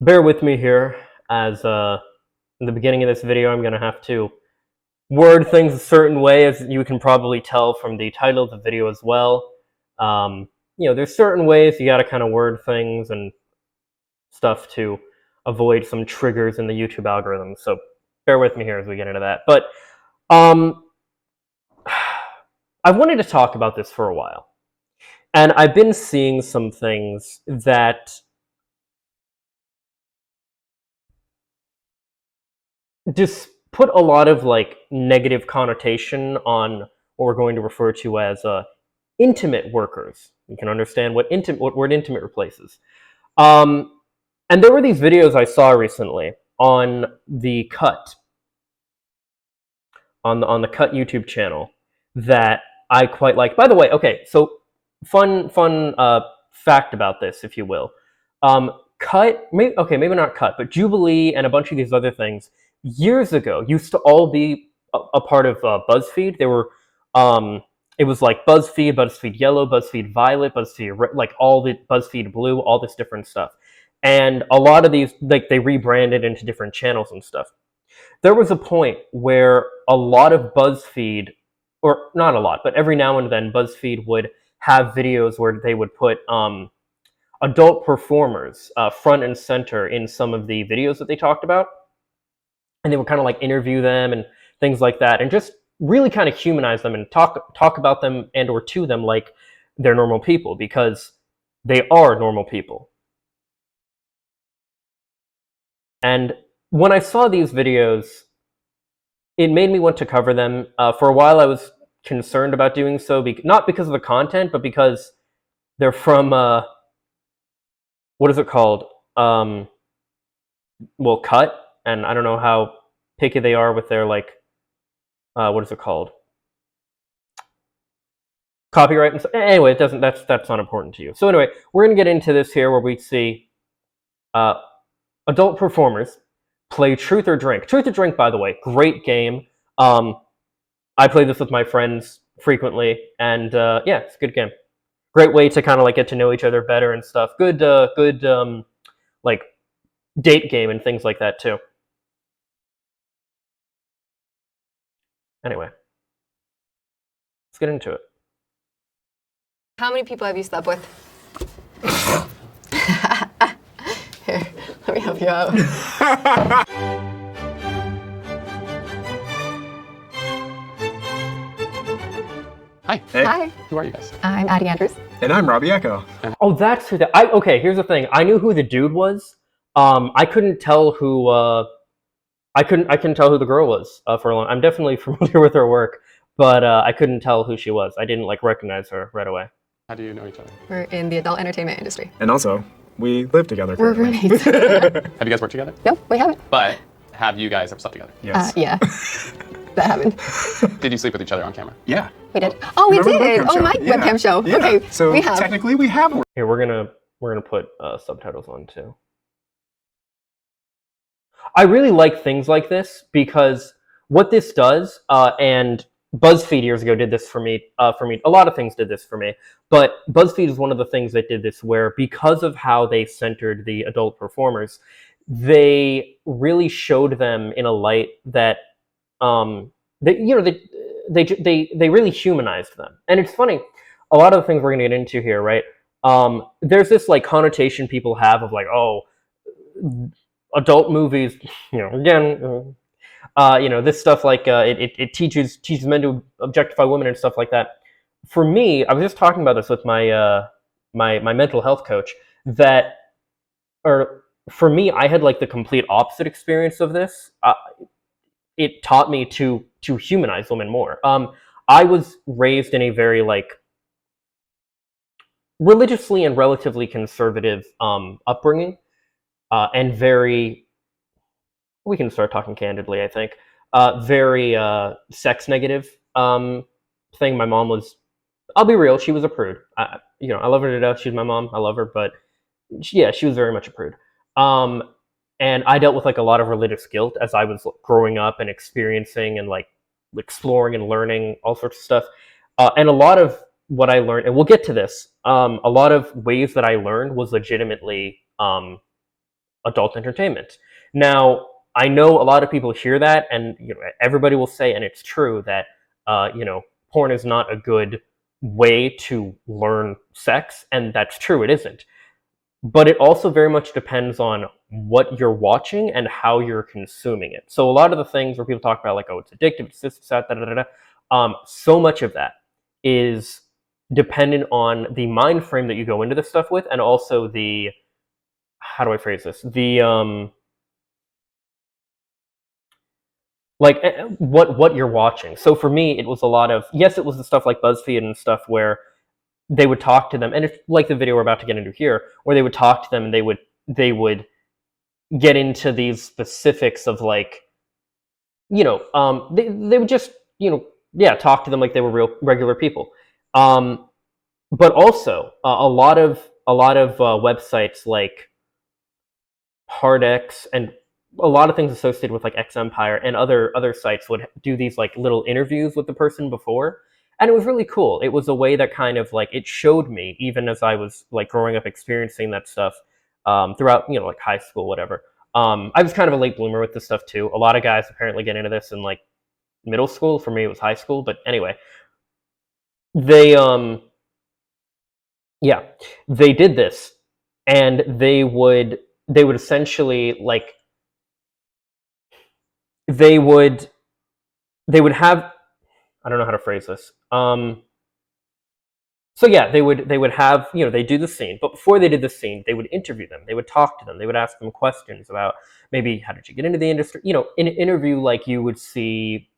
Bear with me here, as in the beginning of this video, I'm going to have to word things a certain way, as you can probably tell from the title of the video as well. There's certain ways you got to kind of word things and stuff to avoid some triggers in the YouTube algorithm. So bear with me here as we get into that. But um, I've wanted to talk about this for a while, and I've been seeing some things that just put a lot of negative connotation on what we're going to refer to as intimate workers. You can understand what word intimate replaces. Um, and there were these videos I saw recently on the Cut on the Cut YouTube channel that I quite like. By the way, okay, so fun fact about this, if you will. Cut, maybe not Cut, but Jubilee and a bunch of these other things years ago used to all be a part of BuzzFeed. They were, it was like BuzzFeed, BuzzFeed Yellow, BuzzFeed Violet, BuzzFeed like all the BuzzFeed Blue, all this different stuff. And a lot of these, they rebranded into different channels and stuff. There was a point where a lot of BuzzFeed, or not a lot, but every now and then BuzzFeed would have videos where they would put adult performers front and center in some of the videos that they talked about, and they would kind of like interview them and things like that, and just really kind of humanize them and talk about them and or to them like they're normal people, because they are normal people. And when I saw these videos, it made me want to cover them. For a while, I was concerned about doing so, not because of the content, but because they're from what is it called? Cut, and I don't know how picky they are with their what is it called? Copyright and anyway, it doesn't. That's not important to you. So anyway, we're gonna get into this here, where we see adult performers play Truth or Drink. Truth or Drink, by the way, great game. I play this with my friends frequently, and yeah, it's a good game. Great way to kind of like get to know each other better and stuff. Good like date game and things like that too. Anyway, let's get into it. How many people have you slept with? Here, let me help you out. Hi. Hey. Hi, Who are you guys? I'm Addie Andrews. And I'm Robbie Echo. Oh, that's who that. Okay, here's the thing. I knew who the dude was. I couldn't tell who. I couldn't tell who the girl was for a long. I'm definitely familiar with her work, but I couldn't tell who she was. I didn't recognize her right away. How do you know each other? We're in the adult entertainment industry. And also, we live together We're currently. roommates. Have you guys worked together? Nope, we haven't. But have you guys ever slept together? Yes. Yeah, that happened. Did you sleep with each other on camera? Yeah. We did. Oh, we Remember the did. webcam Oh, show? my Yeah. webcam show. Yeah. Okay, So we have. technically we have worked. Here, we're gonna put subtitles on too. I really like things like this because what this does, and BuzzFeed years ago did this for me. A lot of things did this for me, but BuzzFeed is one of the things that did this, where because of how they centered the adult performers, they really showed them in a light that, they really humanized them. And it's funny, a lot of the things we're going to get into here, right? There's this like connotation people have of like, oh, adult movies, again, this stuff it teaches men to objectify women and stuff like that. For me, I was just talking about this with my my mental health coach, that, or for me, I had like the complete opposite experience of this. It taught me to humanize women more. I was raised in a very religiously and relatively conservative upbringing, and very, we can start talking candidly, I think, very sex negative thing. My mom was, I'll be real, she was a prude. I love her to death. She's my mom. I love her, but yeah, she was very much a prude. And I dealt with like a lot of religious guilt as I was growing up and experiencing and like exploring and learning all sorts of stuff. And a lot of what I learned, and we'll get to this, a lot of ways that I learned was legitimately adult entertainment. Now, I know a lot of people hear that, and everybody will say, and it's true, that porn is not a good way to learn sex, and that's true, it isn't. But it also very much depends on what you're watching and how you're consuming it. So a lot of the things where people talk about, like, oh, it's addictive, it's this, it's that, so much of that is dependent on the mind frame that you go into this stuff with, and also the, how do I phrase this? The what you're watching. So for me, it was a lot of, yes, it was the stuff like BuzzFeed and stuff where they would talk to them, and it's like the video we're about to get into here, where they would talk to them and they would get into these specifics of, like, they would just talk to them like they were regular people. But also a lot of websites like HardX and a lot of things associated with, like, X Empire and other sites would do these, like, little interviews with the person before, and it was really cool. It was a way that kind of, like, it showed me, even as I was, like, growing up experiencing that stuff throughout, like, high school, whatever. I was kind of a late bloomer with this stuff too. A lot of guys apparently get into this in, like, middle school. For me, it was high school. But anyway, they did this, and they would essentially, like, they would have, I don't know how to phrase this. So yeah, they would have, they do the scene, but before they did the scene, they would interview them. They would talk to them. They would ask them questions about maybe how did you get into the industry? In an interview like you would see,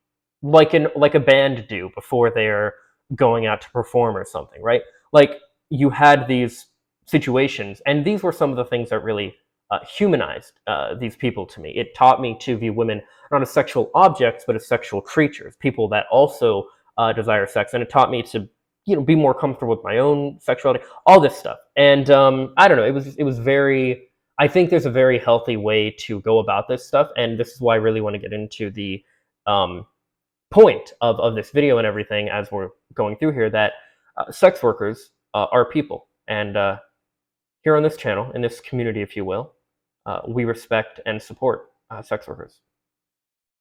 like a band do before they're going out to perform or something, right? Like, you had these situations, and these were some of the things that really humanized these people to me. It taught me to view women not as sexual objects, but as sexual creatures, people that also desire sex. And it taught me to, be more comfortable with my own sexuality, all this stuff. And I don't know, it was very, I think there's a very healthy way to go about this stuff. And this is why I really want to get into the point of this video and everything as we're going through here, that sex workers are people. And here on this channel, in this community, if you will, we respect and support sex workers.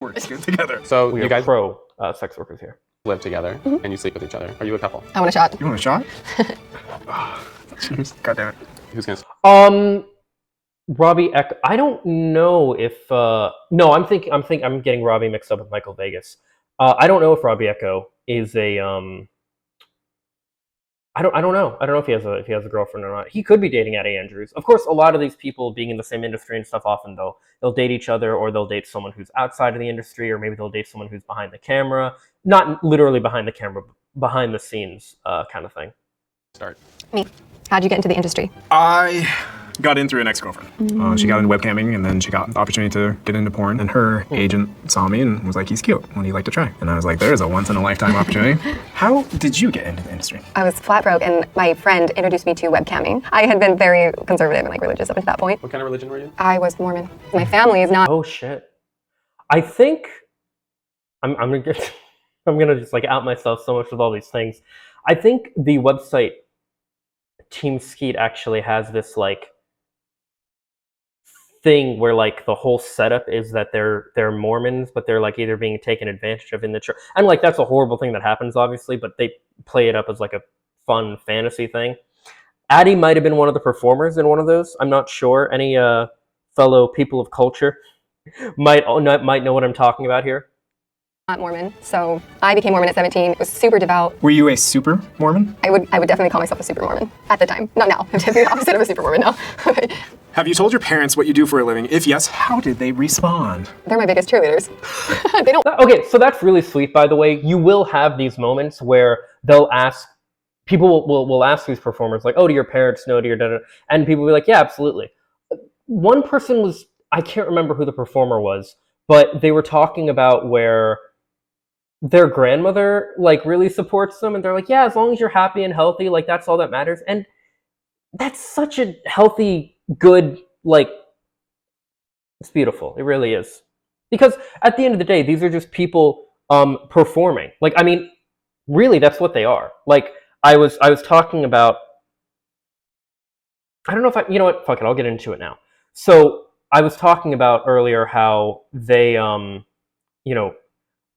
We're good together. So We you are guys pro sex workers here. live together and you sleep with each other. Are you a couple? I want a shot. You want a shot? Cheers. God damn it. Who's gonna? Robbie Echo. I don't know if no, I'm getting Robbie mixed up with Michael Vegas. I don't know if Robbie Echo is a I don't know. I don't know if he has a girlfriend or not. He could be dating Addie Andrews. Of course, a lot of these people being in the same industry and stuff, often they'll date each other, or they'll date someone who's outside of the industry, or maybe they'll date someone who's behind the camera. Not literally behind the camera, but behind the scenes kind of thing. Start. Me. How'd you get into the industry? I got in through an ex-girlfriend. She got into webcamming, and then she got the opportunity to get into porn. And her agent saw me and was like, he's cute. What do you like to try? And I was like, there's a once-in-a-lifetime opportunity. How did you get into the industry? I was flat broke, and my friend introduced me to webcamming. I had been very conservative and religious up until that point. What kind of religion were you? I was Mormon. My family is not. Oh shit! I think I'm gonna get, I'm gonna just out myself so much with all these things. I think the website Team Skeet actually has this thing where the whole setup is that they're Mormons, but they're either being taken advantage of in the church, and that's a horrible thing that happens, obviously, but they play it up as a fun fantasy thing. Addie might have been one of the performers in one of those. I'm not sure. Any fellow people of culture might know what I'm talking about here. Not Mormon, so I became Mormon at 17. Was super devout. Were you a super Mormon? I would definitely call myself a super Mormon at the time. Not now. I'm the opposite of a super Mormon now. Have you told your parents what you do for a living? If yes, how did they respond? They're my biggest cheerleaders. They don't. Okay, so that's really sweet, by the way. You will have these moments where they'll ask, people will ask these performers, oh, do your parents know, do your da-da? And people will be like, yeah, absolutely. One person was, I can't remember who the performer was, but they were talking about where their grandmother really supports them, and they're like, yeah, as long as you're happy and healthy, that's all that matters. And that's such a healthy, good, it's beautiful. It really is. Because at the end of the day, these are just people performing. I mean, really, that's what they are. I was talking about, I don't know if you know what, fuck it, I'll get into it now. So I was talking about earlier how they, you know,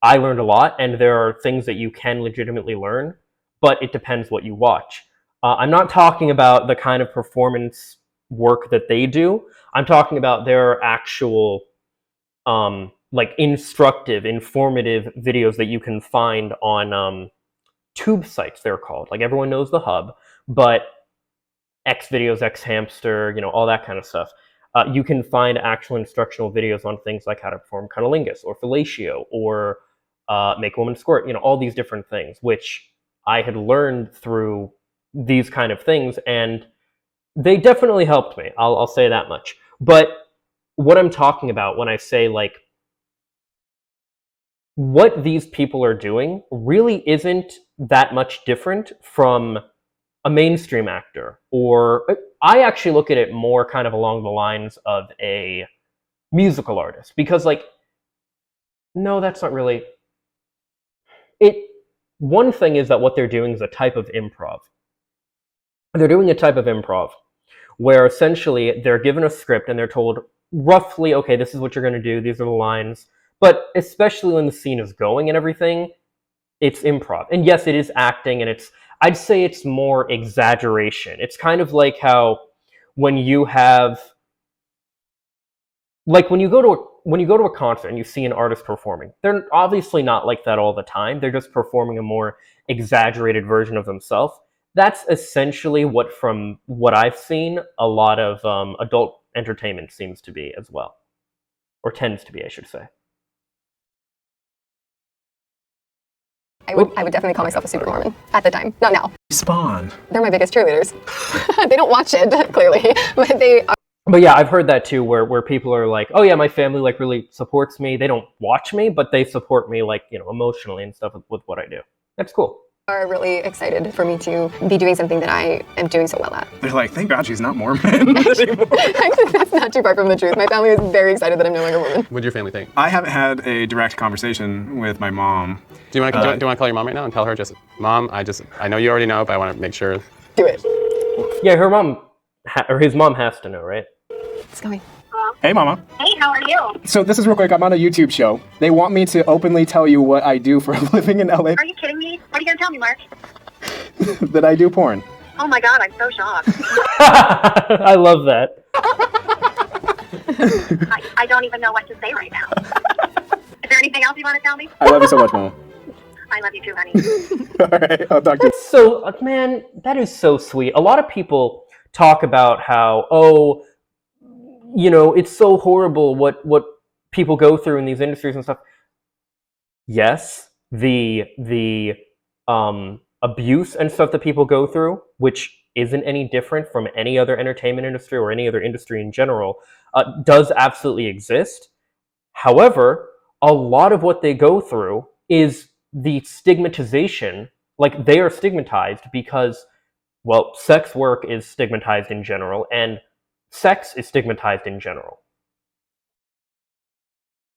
I learned a lot, and there are things that you can legitimately learn, but it depends what you watch. I'm not talking about the kind of performance work that they do. I'm talking about their actual, like instructive, informative videos that you can find on tube sites. They're called. Like everyone knows the Hub, but X videos, X Hamster, all that kind of stuff. You can find actual instructional videos on things like how to perform cunnilingus or fellatio or make a woman squirt, all these different things, which I had learned through these kind of things, and they definitely helped me. I'll say that much. But what I'm talking about when I say, like, what these people are doing really isn't that much different from a mainstream actor, or I actually look at it more kind of along the lines of a musical artist, because, like, no, that's not really it. One thing is that what they're doing is a type of improv. They're doing a type of improv where essentially they're given a script and they're told roughly, okay, this is what you're going to do, these are the lines, but especially when the scene is going and everything, it's improv. And yes, it is acting, and I'd say it's more exaggeration. It's kind of like how when you have, like when you go to a concert and you see an artist performing, they're obviously not like that all the time. They're just performing a more exaggerated version of themselves. That's essentially what, from what I've seen, a lot of adult entertainment seems to be as well, or tends to be, I should say. I would definitely call myself a super Mormon at the time. Not now. Spawn. They're my biggest cheerleaders. They don't watch it, clearly, but they are. But yeah, I've heard that too, where people are like, oh yeah, my family like really supports me. They don't watch me, but they support me, like, emotionally and stuff with what I do. That's cool. Are really excited for me to be doing something that I am doing so well at. They're like, thank God she's not Mormon anymore. Actually, that's not too far from the truth. My family is very excited that I'm no longer Mormon. What do your family think? I haven't had a direct conversation with my mom. Do you want to call your mom right now and tell her, just, Mom, I know you already know, but I want to make sure. Do it. Yeah, her mom, or his mom has to know, right? It's going. Hey, Mama. Hey, how are you? So this is real quick. I'm on a YouTube show. They want me to openly tell you what I do for a living in LA. Are you kidding me? What are you going to tell me, Mark? That I do porn. Oh my God, I'm so shocked. I love that. I don't even know what to say right now. Is there anything else you want to tell me? I love you so much, Mama. I love you too, honey. All right, I'll talk to you. So, man, that is so sweet. A lot of people talk about how, it's so horrible what people go through in these industries and stuff. Yes, the abuse and stuff that people go through, which isn't any different from any other entertainment industry or any other industry in general, does absolutely exist. However, a lot of what they go through is the stigmatization. Like, they are stigmatized because, well, sex work is stigmatized in general, and sex is stigmatized in general.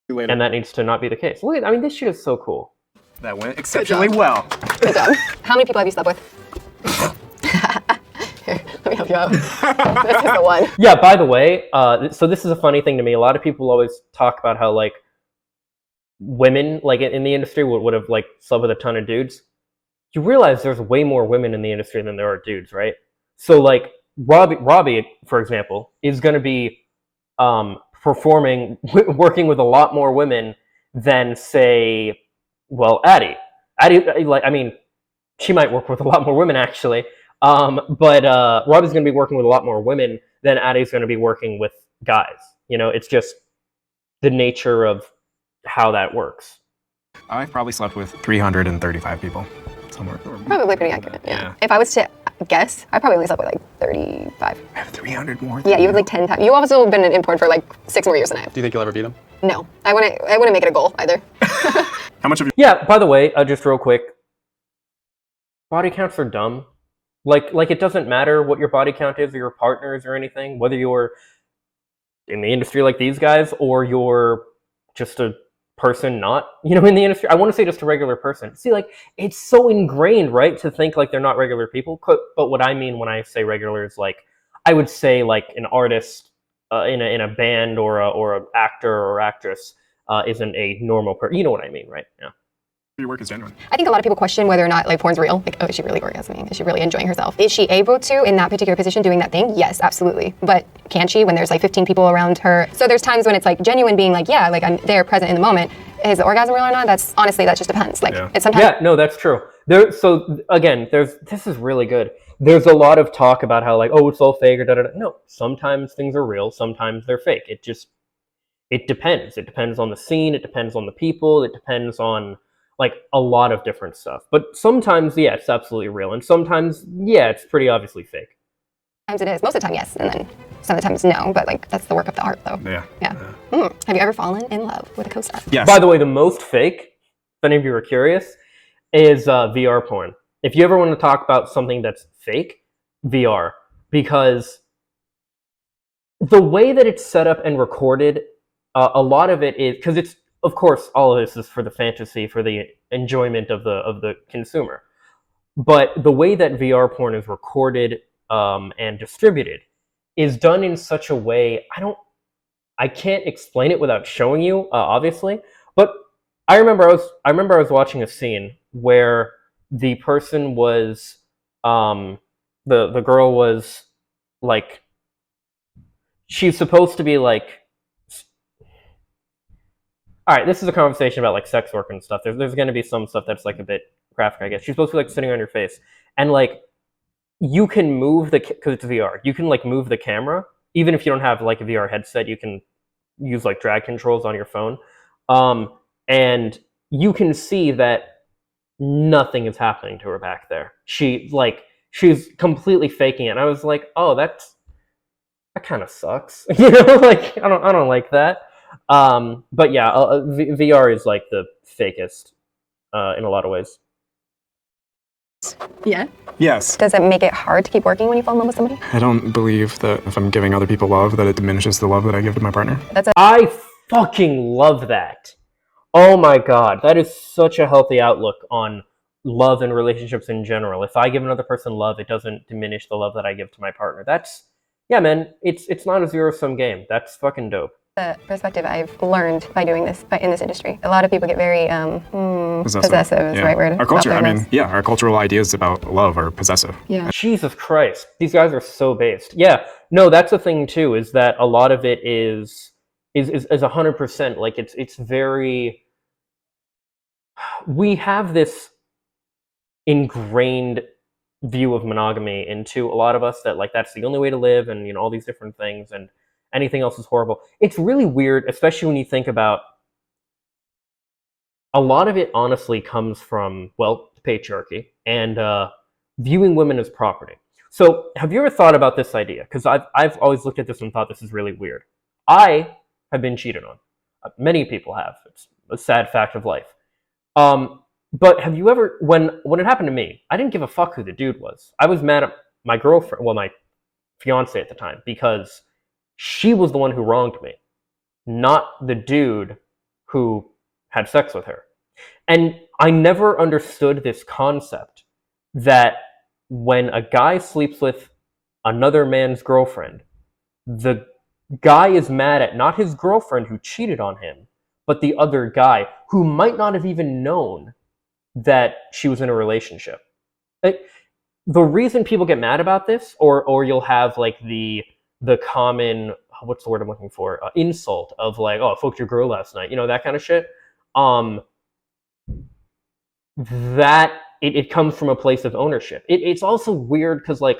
And that needs to not be the case. Look, I mean, this shit is so cool. That went exceptionally well. Good job. How many people have you slept with? Here, let me help you out. This is the one. Yeah, by the way, so this is a funny thing to me. A lot of people always talk about how, like, women, like, in the industry would have, like, slept with a ton of dudes. You realize there's way more women in the industry than there are dudes, right? So, like, Robbie, for example, is going to be performing, working with a lot more women than, say, well, Addie, like, I mean, she might work with a lot more women, actually. But Robbie's going to be working with a lot more women than Addie's going to be working with guys. It's just the nature of how that works. I've probably slept with 335 people. Somewhere. Probably pretty accurate, yeah. If I was to guess, I probably only slept with like 35. I have 300 more. Yeah, you have like 10 times. You've also been in porn for like 6 more years than I have. Do you think you'll ever beat him? No, I wouldn't make it a goal either. How much of your... Yeah, by the way, just real quick, body counts are dumb. Like it doesn't matter what your body count is or your partners or anything, whether you're in the industry like these guys or you're just a person not, in the industry. I want to say just a regular person. See, like, it's so ingrained, right, to think like they're not regular people. But what I mean when I say regular is, like, I would say like an artist, in a band or a actor or actress isn't a normal person. You know what I mean, right? Yeah. Your work is genuine. I think a lot of people question whether or not like porn's real. Like, oh, is she really orgasming? Is she really enjoying herself? Is she able to, in that particular position, doing that thing? Yes, absolutely. But can she when there's like 15 people around her? So there's times when it's like genuine being like, yeah, like I'm there present in the moment. Is the orgasm real or not? That's honestly, that just depends. Like it's sometimes. Yeah, no, that's true. So again, this is really good. There's a lot of talk about how like, oh, it's all fake or da da da. No, sometimes things are real, sometimes they're fake. It depends. It depends on the scene, it depends on the people, it depends on like a lot of different stuff. But sometimes, yeah, it's absolutely real. And sometimes, yeah, it's pretty obviously fake. Sometimes it is. Most of the time, yes. And then sometimes no. But like that's the work of the art, though. Yeah. Have you ever fallen in love with a co-star? Yes. By the way, the most fake, if any of you are curious, is VR porn. If you ever want to talk about something that's fake, VR. Because the way that it's set up and recorded, a lot of it is, because it's, of course, all of this is for the fantasy, for the enjoyment of the consumer. But the way that VR porn is recorded and distributed is done in such a way, I can't explain it without showing you, obviously. But I remember I was watching a scene where the person was, the girl was like, she's supposed to be like. All right, this is a conversation about like sex work and stuff. There's going to be some stuff that's like a bit graphic, I guess. She's supposed to be like sitting on your face, and like you can move because it's VR. You can like move the camera, even if you don't have like a VR headset. You can use like drag controls on your phone, and you can see that nothing is happening to her back there. She's completely faking it. And I was like, oh, that kind of sucks. You know, like I don't like that. But yeah, VR is like the fakest in a lot of ways. Yeah. Yes. Does it make it hard to keep working when you fall in love with somebody? I don't believe that if I'm giving other people love, that it diminishes the love that I give to my partner. I fucking love that. Oh my god, that is such a healthy outlook on love and relationships in general. If I give another person love, it doesn't diminish the love that I give to my partner. Yeah, man, it's not a zero-sum game. That's fucking dope. The perspective I've learned by doing this, in this industry. A lot of people get very possessive is the right word. Our culture, our cultural ideas about love are possessive. Yeah. Jesus Christ, these guys are so based. Yeah, no, that's the thing too, is that a lot of it is 100%. Like it's very. We have this ingrained view of monogamy into a lot of us that like that's the only way to live, and you know all these different things, and anything else is horrible. It's really weird, especially when you think about a lot of it honestly comes from, well, patriarchy and viewing women as property. So have you ever thought about this idea? Because I've always looked at this and thought this is really weird. I have been cheated on. Many people have. It's a sad fact of life. But have you ever, when it happened to me, I didn't give a fuck who the dude was. I was mad at my girlfriend, well, my fiance at the time, because she was the one who wronged me, not the dude who had sex with her. And I never understood this concept that when a guy sleeps with another man's girlfriend, the guy is mad at not his girlfriend who cheated on him, but the other guy who might not have even known that she was in a relationship. The reason people get mad about this, or you'll have like the common, what's the word I'm looking for, insult of like, oh, I fucked your girl last night, you know, that kind of shit. That it comes from a place of ownership. It's also weird because like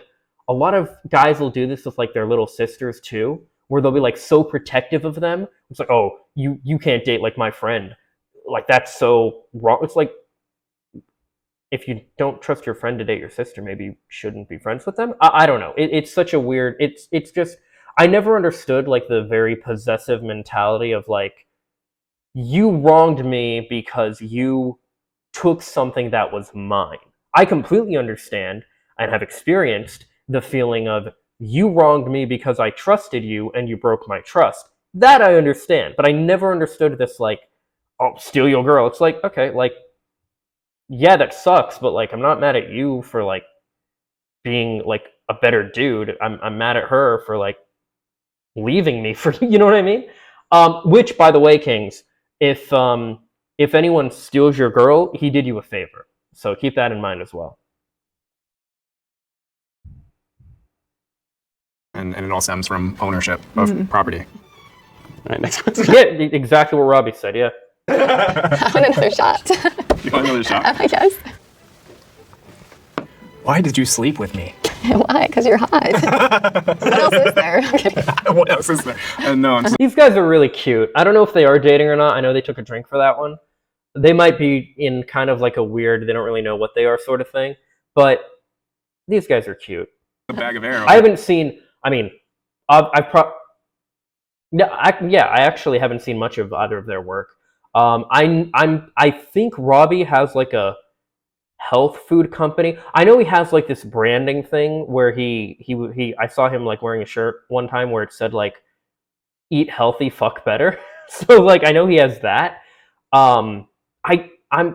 a lot of guys will do this with like their little sisters too, where they'll be like so protective of them. It's like, oh, you can't date like my friend, like that's so wrong. It's like, if you don't trust your friend to date your sister, maybe you shouldn't be friends with them. I don't know. It's such a weird. It's just I never understood like the very possessive mentality of like, you wronged me because you took something that was mine. I completely understand and have experienced the feeling of you wronged me because I trusted you and you broke my trust. That I understand, but I never understood this like, oh, steal your girl. It's like, okay, like, yeah, that sucks, but like I'm not mad at you for like being like a better dude. I'm mad at her for like leaving me for you know what I mean. Which, by the way, Kings, if anyone steals your girl, he did you a favor. So keep that in mind as well. And it all stems from ownership of property. All right, next question. Yeah, exactly what Robbie said. Yeah. I want another shot. You want another shot? I guess. Why did you sleep with me? Why? Because you're hot. What else is there? I'm kidding. What else is there? No, I'm These guys are really cute. I don't know if they are dating or not. I know they took a drink for that one. They might be in kind of like a weird, they don't really know what they are sort of thing. But these guys are cute. a bag of arrows. I haven't seen, I mean, I actually haven't seen much of either of their work. I think Robbie has like a health food company. I know he has like this branding thing where I saw him like wearing a shirt one time where it said like eat healthy, fuck better. So like I know he has that. I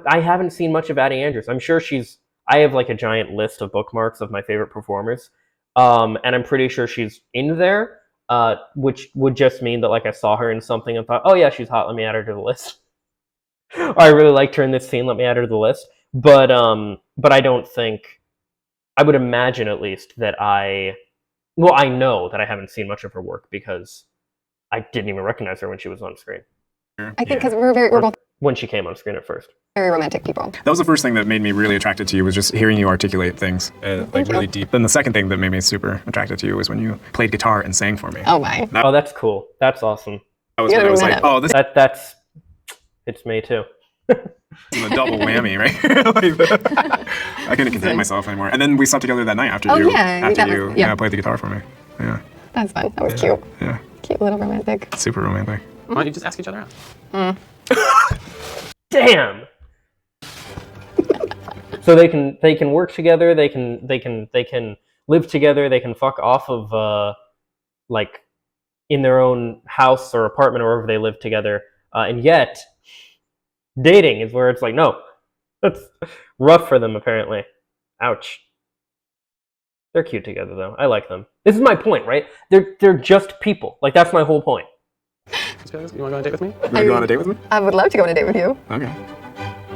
haven't seen much of Addie Andrews. I'm sure I have like a giant list of bookmarks of my favorite performers. And I'm pretty sure she's in there, which would just mean that like I saw her in something and thought, oh yeah, she's hot, let me add her to the list. Or I really liked her in this scene, let me add her to the list. But I don't think, I would imagine at least that I know that I haven't seen much of her work because I didn't even recognize her when she was on screen. I think because we're both When she came on screen at first. very romantic people. That was the first thing that made me really attracted to you, was just hearing you articulate things like really deep. Then the second thing that made me super attracted to you was when you played guitar and sang for me. Oh my. Oh, that's cool. That's awesome. That was when I was like, oh, this It's me too. is a double whammy, right? I couldn't contain myself anymore. And then we slept together that night after Oh, you yeah, played the guitar for me. Yeah, That's fun. That was cute. yeah, Cute little romantic. super romantic. Why don't you just ask each other out? Damn. So they can work together. They can live together. They can fuck off of like in their own house or apartment or wherever they live together. And yet, dating is where it's like, no, that's rough for them apparently. Ouch. They're cute together though. I like them. This is my point, right? They're just people. Like that's my whole point. You want to go on a date with me? You want to go on a date with me? I would love to go on a date with you. Okay.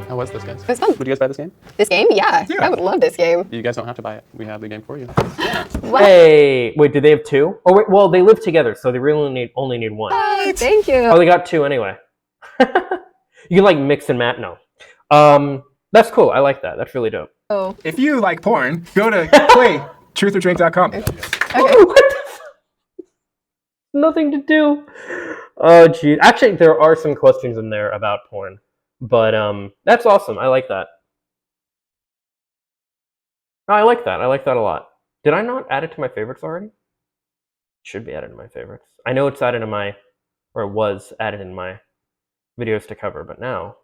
How was this, guys? It was fun. Would you guys buy this game? This game? Yeah. Yeah. I would love this game. You guys don't have to buy it. We have the game for you. What? Hey, wait, do they have two? Oh wait, well they live together, so they really only need one. Oh, thank you. Oh, they got two anyway. You can like mix and match. No, that's cool. I like that. That's really dope. Oh. If you like porn, go to playtruthordrink.com. Okay. What the f- Nothing to do. Oh, geez. Actually, there are some questions in there about porn, but that's awesome. I like that. I like that. I like that a lot. Did I not add it to my favorites already? Should be added to my favorites. I know it's added to my, or it was added in my videos to cover, but now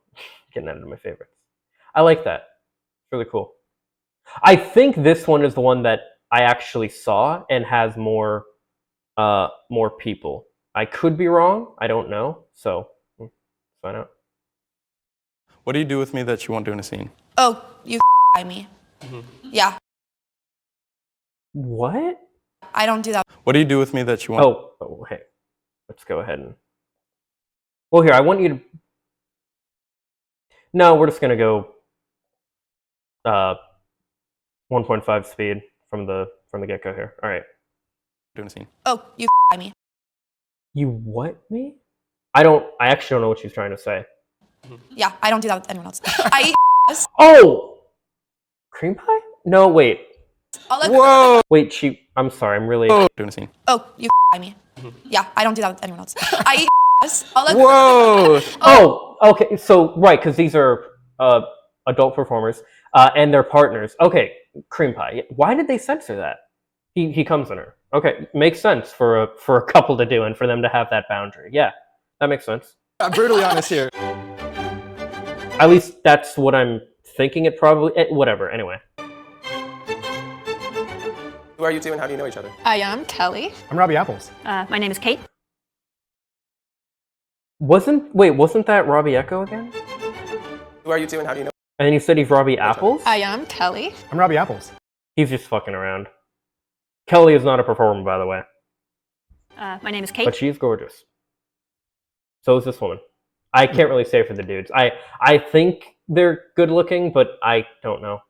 getting added to my favorites. I like that. It's really cool. I think this one is the one that I actually saw and has more people. I could be wrong. I don't know. So, find out. What do you do with me that you won't do in a scene? Oh, you by me. Yeah, What? I don't do that. What do you do with me that you won't? Oh, hey. Let's go ahead and. Well, here, I want you to. No, we're just going to go 1.5 speed from the get-go here. All right. Do in a scene. Oh, you by me. You what me? I actually don't know what she's trying to say. Yeah, I don't do that with anyone else. I Oh! Cream pie? No, wait. I'll let Whoa! Wait, I'm sorry, I'm really. Do in a scene. Oh, you by me. Yeah, I don't do that with anyone else. I I'll let Whoa! Oh, okay. So, right, because these are adult performers and their partners. Okay, cream pie. Why did they censor that? He comes in her. Okay, makes sense for a couple to do and for them to have that boundary. Yeah, that makes sense. I'm brutally honest here. At least that's what I'm thinking. It probably whatever. Anyway, Who are you two and how do you know each other? I am Kelly. I'm Robbie Apples. My name is Kate. wasn't that Robbie Echo again? Who are you two and how do you know? And then you said he's Robbie Apples. I am Kelly. I'm Robbie Apples. He's just fucking around. Kelly is not a performer, by the way. My name is Kate. but she's gorgeous. So is this woman. I can't really say for the dudes. I think they're good looking, but I don't know.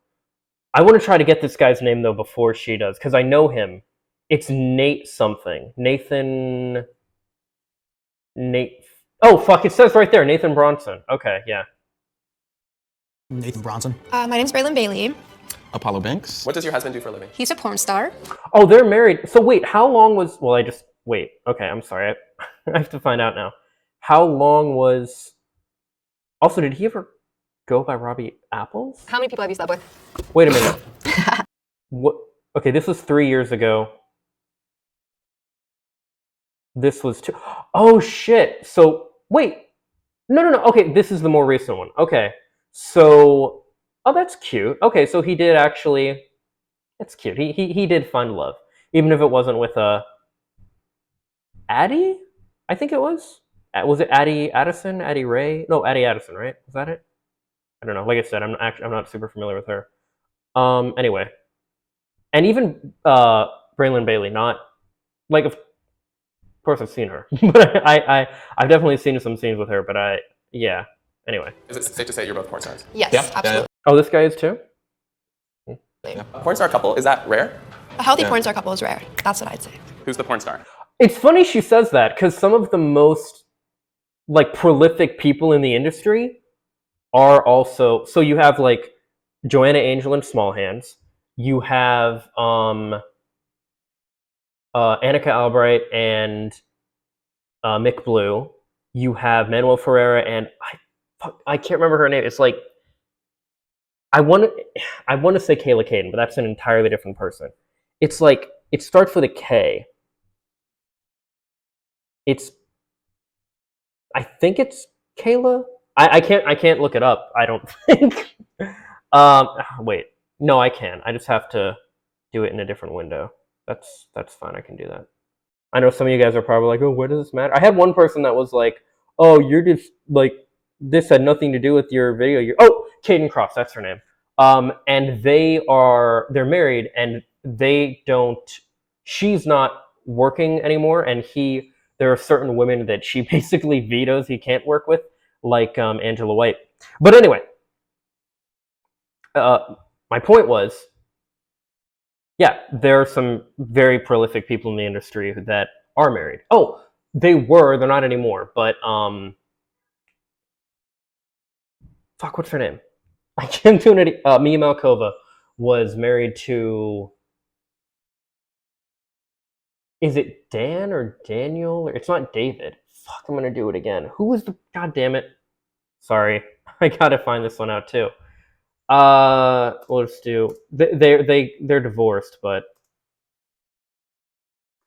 I want to try to get this guy's name though before she does, because I know him. It's Nate something. Nathan. Oh fuck! It says right there, Nathan Bronson. Okay, yeah. Nathan Bronson. My name's Braylon Bailey. Apollo Banks. What does your husband do for a living? He's a porn star. Oh, they're married. So wait, how long was? Well, I just wait. Okay, I'm sorry. I have to find out now. How long was? Also, did he ever go by Robbie Apples? How many people have you slept with? Wait a minute. What? Okay, this was 3 years ago. This was two. Oh shit! So wait, no. Okay, this is the more recent one. Okay, so oh, that's cute. Okay, so he did actually. That's cute. He did find love, even if it wasn't with Addie. I think it was. Was it Addie Addison? Addie Ray? No, Addie Addison. Right? Was that it? I don't know. Like I said, I'm not super familiar with her. Anyway, and even Braylon Bailey, not like of course I've seen her, but I've definitely seen some scenes with her. But yeah. Anyway. Is it safe to say you're both porn stars? Yes, Yeah. absolutely. Oh, this guy is too. A porn star couple, is that rare? A healthy Yeah. porn star couple is rare. That's what I'd say. Who's the porn star? It's funny she says that because some of the most like prolific people in the industry are also. So you have like Joanna Angel and Small Hands. You have Annika Albright and Mick Blue. You have Manuel Ferreira and I can't remember her name. It's like I want to say Kayla Caden, but that's an entirely different person. It's like it starts with a K. I think it's Kayla. I can't look it up. I don't think. Wait, no, I can. I just have to do it in a different window. That's fine. I can do that. I know some of you guys are probably like, oh, what does this matter? I had one person that was like, oh, you're just like this had nothing to do with your video. Oh, Caden Cross, that's her name. And they're married, and they don't. She's not working anymore, and there are certain women that she basically vetoes he can't work with, like Angela White. But anyway, my point was, yeah, there are some very prolific people in the industry that are married. Oh, they're not anymore, but fuck, what's her name? I can't do it. Mia Malkova was married to. Is it Dan or Daniel? It's not David. Fuck, I'm gonna do it again. Who was the? God damn it! Sorry, I gotta find this one out too. Let's do. They're divorced, but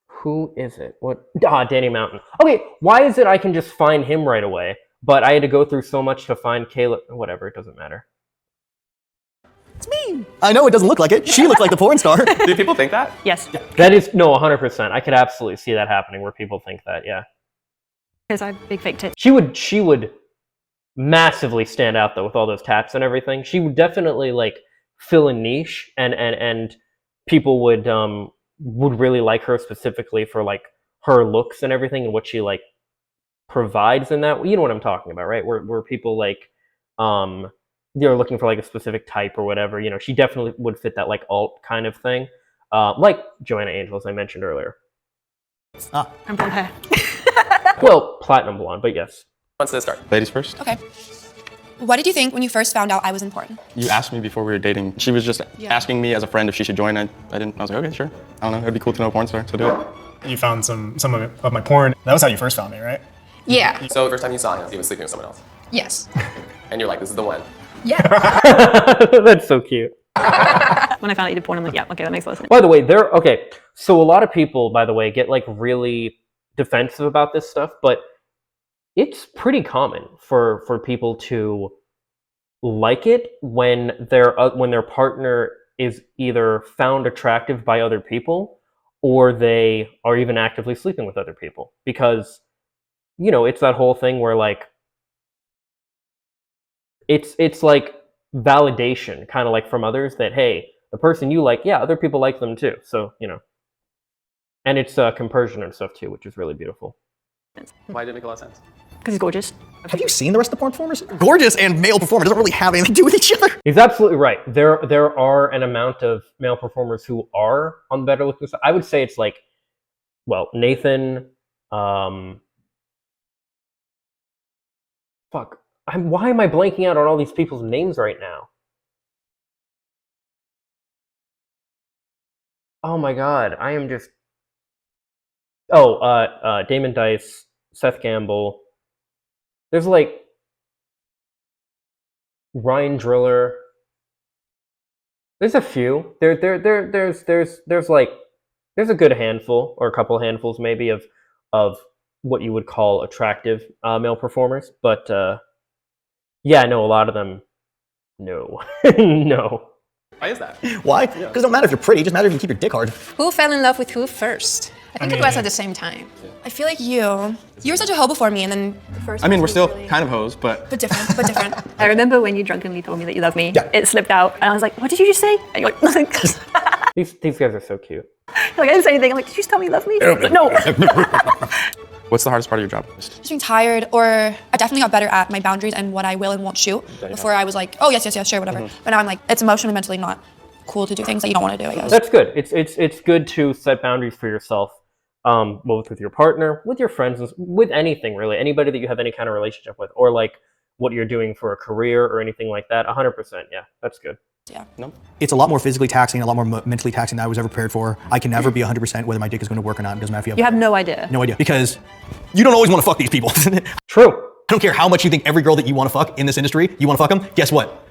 who is it? What? Danny Mountain. Okay, why is it I can just find him right away, but I had to go through so much to find Kayla? Whatever, it doesn't matter. It's me. I know it doesn't look like it. She looks like the porn star. Do people think that? Yes. That is no 100%. I could absolutely see that happening where people think that. Yeah. Because I have big fake tits. She would massively stand out though with all those tats and everything. She would definitely like fill a niche, and people would really like her specifically for like her looks and everything and what she like provides in that. You know what I'm talking about, right? Where people like they're looking for like a specific type or whatever. You know, she definitely would fit that like alt kind of thing, like Joanna Angel, as I mentioned earlier. I'm blonde hair. Well, platinum blonde, but yes. Who wants to start? Ladies first. Okay. What did you think when you first found out I was in porn? You asked me before we were dating. She was just asking me as a friend if she should join. I was like, okay, sure. I don't know. It'd be cool to know a porn star, so do it. You found some of my porn. That was how you first found me, right? Yeah. So the first time you saw him, he was sleeping with someone else. Yes. And you're like, this is the one. Yeah. That's so cute. When I found out you did porn, I'm like, yeah, okay, that makes a lot of sense. By the way, okay. So a lot of people, by the way, get like really defensive about this stuff, but it's pretty common for people to like it when their partner is either found attractive by other people or they are even actively sleeping with other people, because you know it's that whole thing where like it's like validation kind of like from others that hey, the person you like, yeah, other people like them too, so you know. and it's compersion and stuff too, which is really beautiful. Why did it make a lot of sense? Because he's gorgeous. Have you seen the rest of the porn performers? Gorgeous and male performer doesn't really have anything to do with each other. He's absolutely right. There are an amount of male performers who are on the better looking side. I would say it's like, well, Nathan. Fuck. Why am I blanking out on all these people's names right now? Oh my god, I am just. Oh, Damon Dice, Seth Gamble. There's like Ryan Driller. There's a few. There's a good handful or a couple handfuls maybe of what you would call attractive male performers, but yeah, no, a lot of them, no, no. Why is that? Why? Because it don't matter if you're pretty, it just matters if you keep your dick hard. Who fell in love with who first? I think it was at the same time. I feel like you were such a hoe before me, and then the first. I mean, we're person still was really- kind of hoes, but but different. I remember when you drunkenly told me that you love me. Yeah. It slipped out, and I was like, "What did you just say?" And you're like, "Nothing." These guys are so cute. Like, I didn't say anything. I'm like, "Did you just tell me you love me?" Like, no. what's the hardest part of your job? Just being tired, or I definitely got better at my boundaries and what I will and won't shoot. Before I was like, oh yes, sure, whatever. But now I'm like, it's emotionally, mentally not cool to do things that you don't want to do, I guess. That's good. It's good to set boundaries for yourself, both with your partner, with your friends, with anything really, anybody that you have any kind of relationship with, or like what you're doing for a career or anything like that. 100%, yeah, that's good. Yeah. It's a lot more physically taxing, a lot more mentally taxing than I was ever prepared for. I can never be 100% whether my dick is going to work or not. It doesn't matter if you You have no idea. no idea. Because you don't always want to fuck these people. I True. don't care how much you think every girl that you want to fuck in this industry, you want to fuck them. Guess what?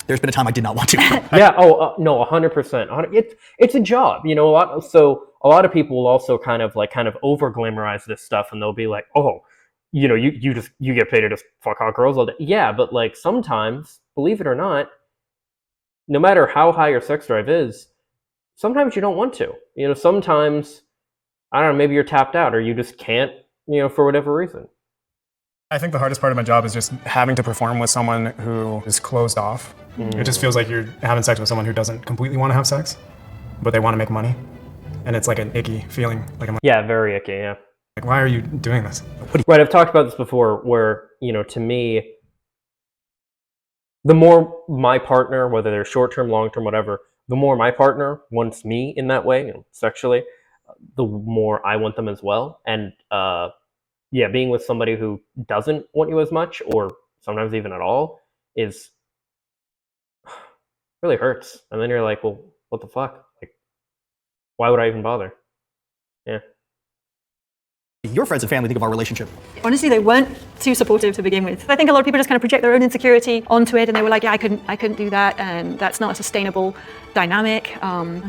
There's been a time I did not want to. Yeah. Oh no, 100%. It's a job, you know. A lot of people will also kind of over glamorize this stuff, and they'll be like, oh, you know, you get paid to just fuck hot girls all day. Yeah, but like sometimes, believe it or not, no matter how high your sex drive is, sometimes you don't want to. You know, sometimes I don't know, maybe you're tapped out or you just can't, you know, for whatever reason. I think the hardest part of my job is just having to perform with someone who is closed off. It just feels like you're having sex with someone who doesn't completely want to have sex, but they want to make money. And it's like an icky feeling. Like, I'm Yeah, very icky, yeah. like, why are you doing this? Right, I've talked about this before where, you know, to me, the more my partner, whether they're short-term, long-term, whatever, the more my partner wants me in that way, you know, sexually, the more I want them as well. And yeah, being with somebody who doesn't want you as much, or sometimes even at all, is really hurts. And then you're like, well, what the fuck? Like, why would I even bother? Yeah. Your friends and family think of our relationship. Honestly, they weren't too supportive to begin with. I think a lot of people just kind of project their own insecurity onto it, and they were like, "Yeah, I couldn't do that, and that's not a sustainable dynamic."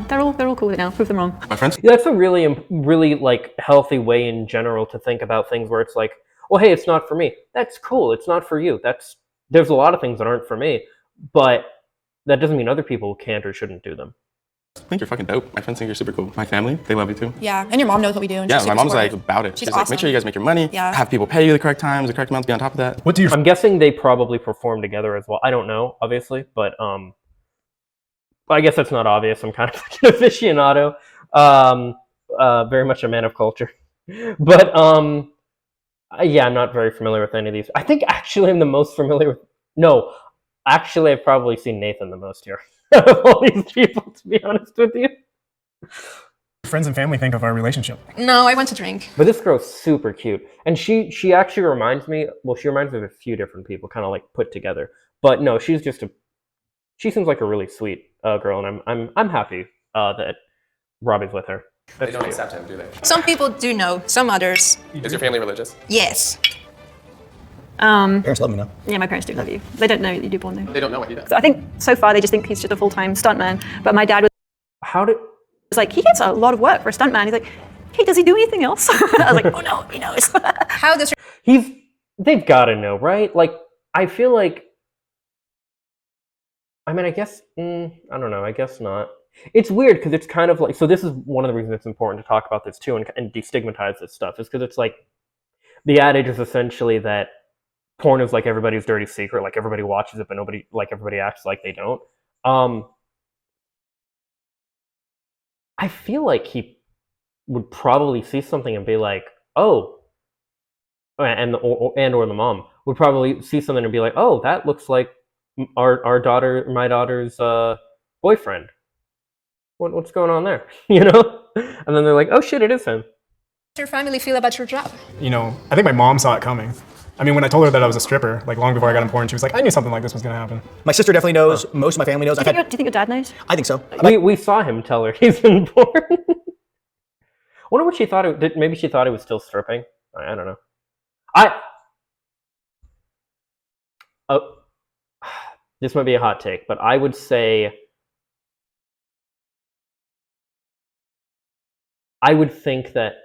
They're all cool with it now. Prove them wrong. My friends? Yeah, that's a really like healthy way in general to think about things, where it's like, well, hey, it's not for me. That's cool. It's not for you. There's a lot of things that aren't for me, but that doesn't mean other people can't or shouldn't do them. I think you're fucking dope. My friends think you're super cool. My family, they love you too. Yeah, and your mom knows what we do. And Yeah, she's my super mom's like supportive. about it. She's like, make awesome. sure you guys make your money. Yeah. Have people pay you the correct times, the correct amounts, be on top of that. What do you I'm guessing they probably perform together as well. I don't know, obviously, but I guess that's not obvious. I'm kind of like an aficionado, very much a man of culture, but yeah, I'm not very familiar with any of these. I think actually I'm the most familiar with. No, actually, I've probably seen Nathan the most here of all these people, to be honest with you. friends and family think of our relationship? No, I went to drink. But this girl's super cute, and she actually reminds me. Well, she reminds me of a few different people, kind of like put together. But no, she seems like a really sweet girl, and I'm happy that Robbie's with her. They don't accept him, do they? Some people do know, some others. Is your family religious? Yes. Parents love me now. Yeah, my parents do love you. They don't know that you do porn though. They don't know what he does. So I think so far they just think he's just a full-time stuntman. But my dad was How did? like, he gets a lot of work for a stuntman. He's like, hey, does he do anything else? I was like, oh no, he knows. How this They've got to know, right? Like, I feel like. I mean, I guess I don't know. I guess not. It's weird because it's kind of like, so this is one of the reasons it's important to talk about this too and destigmatize this stuff, is because it's like the adage is essentially that porn is like everybody's dirty secret, like everybody watches it but nobody, like everybody acts like they don't. I feel like he would probably see something and be like, oh, and or the mom would probably see something and be like, oh, that looks like my daughter's boyfriend. What's going on there? You know? And then they're like, oh shit, it is him. How does your family feel about your job? You know, I think my mom saw it coming. I mean, when I told her that I was a stripper, like long before I got in porn, she was like, I knew something like this was gonna happen. My sister definitely knows. Most of my family knows. Do you think your dad knows? I think so. We saw him tell her he's in porn. Wonder what she thought. Maybe she thought he was still stripping. I don't know. This might be a hot take, but I would say I would think that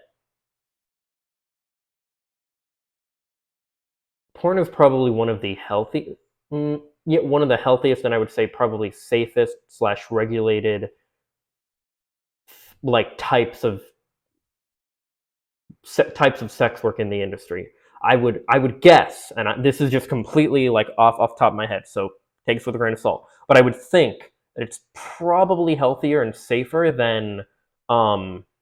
porn is probably one of the healthiest, and I would say probably safest / regulated like types of sex work in the industry. I would guess, and this is just completely like off the top of my head, so take this with a grain of salt. But I would think that it's probably healthier and safer than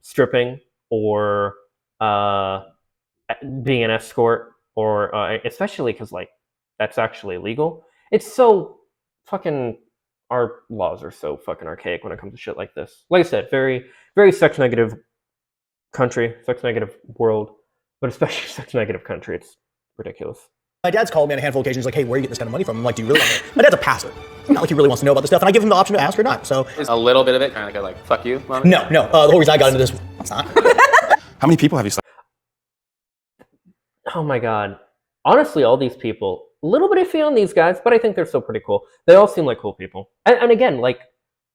stripping or being an escort, or especially because like that's actually illegal. It's so fucking, our laws are so fucking archaic when it comes to shit like this. Like I said, very very sex negative country, sex negative world, but especially sex negative country. It's ridiculous. My dad's called me on a handful of occasions, like, hey, where do you get this kind of money from? I'm like, do you really want to? My dad's a pastor. It's not like he really wants to know about this stuff, and I give him the option to ask or not. So Is a little bit of it kind of like fuck you, mom? no. The whole reason I got into this, it's not. How many people have you slept? Oh my god. Honestly, all these people, a little bit iffy on these guys, but I think they're still pretty cool. They all seem like cool people. And again, like,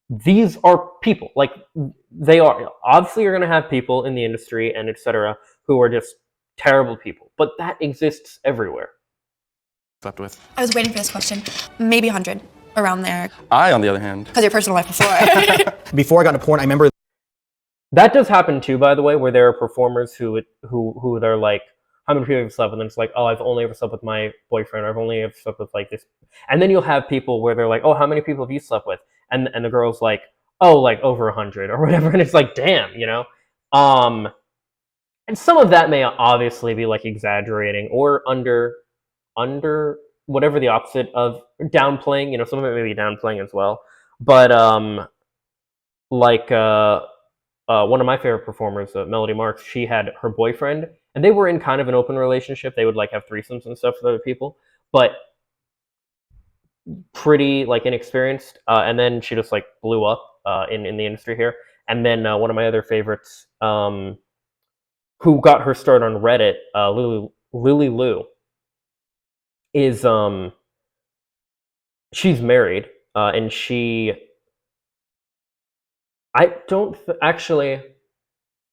these are people. Like, they are. Obviously, you're going to have people in the industry and etc. who are just terrible people. But that exists everywhere. Slept with? I was waiting for this question. Maybe 100, around there. I, on the other hand. Because your personal life before. Before I got into porn, I remember. That does happen too, by the way, where there are performers who they're like, how many people have you slept with? And it's like, oh, I've only ever slept with my boyfriend, or I've only ever slept with like this. And then you'll have people where they're like, oh, how many people have you slept with? And the girl's like, oh, like over 100 or whatever. And it's like, damn, you know? And some of that may obviously be like exaggerating or under whatever the opposite of downplaying, you know, some of it may be downplaying as well. But one of my favorite performers, Melody Marks, she had her boyfriend, and they were in kind of an open relationship. They would like have threesomes and stuff with other people, but pretty like inexperienced. And then she just like blew up in the industry here. And then one of my other favorites, who got her start on Reddit, Lily Lou, is she's married, and I don't actually.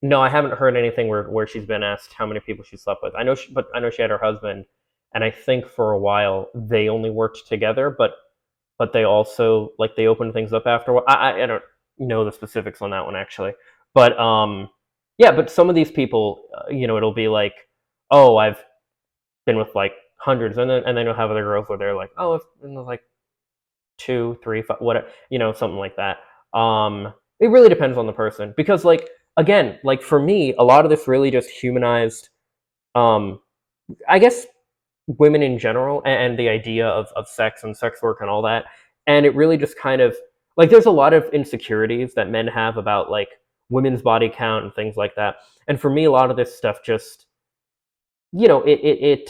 No, I haven't heard anything where she's been asked how many people she slept with. I know she had her husband, and I think for a while they only worked together, but they also like they opened things up after a while. I don't know the specifics on that one actually, but yeah. But some of these people, you know, it'll be like, oh, I've been with like hundreds, and then you'll have other girls where they're like, oh, I've been with like 2, 3, 5, whatever, you know, something like that. It really depends on the person, because like, again, like for me, a lot of this really just humanized, I guess, women in general, and the idea of sex and sex work and all that. And it really just kind of, like, there's a lot of insecurities that men have about like women's body count and things like that. And for me, a lot of this stuff just, you know, it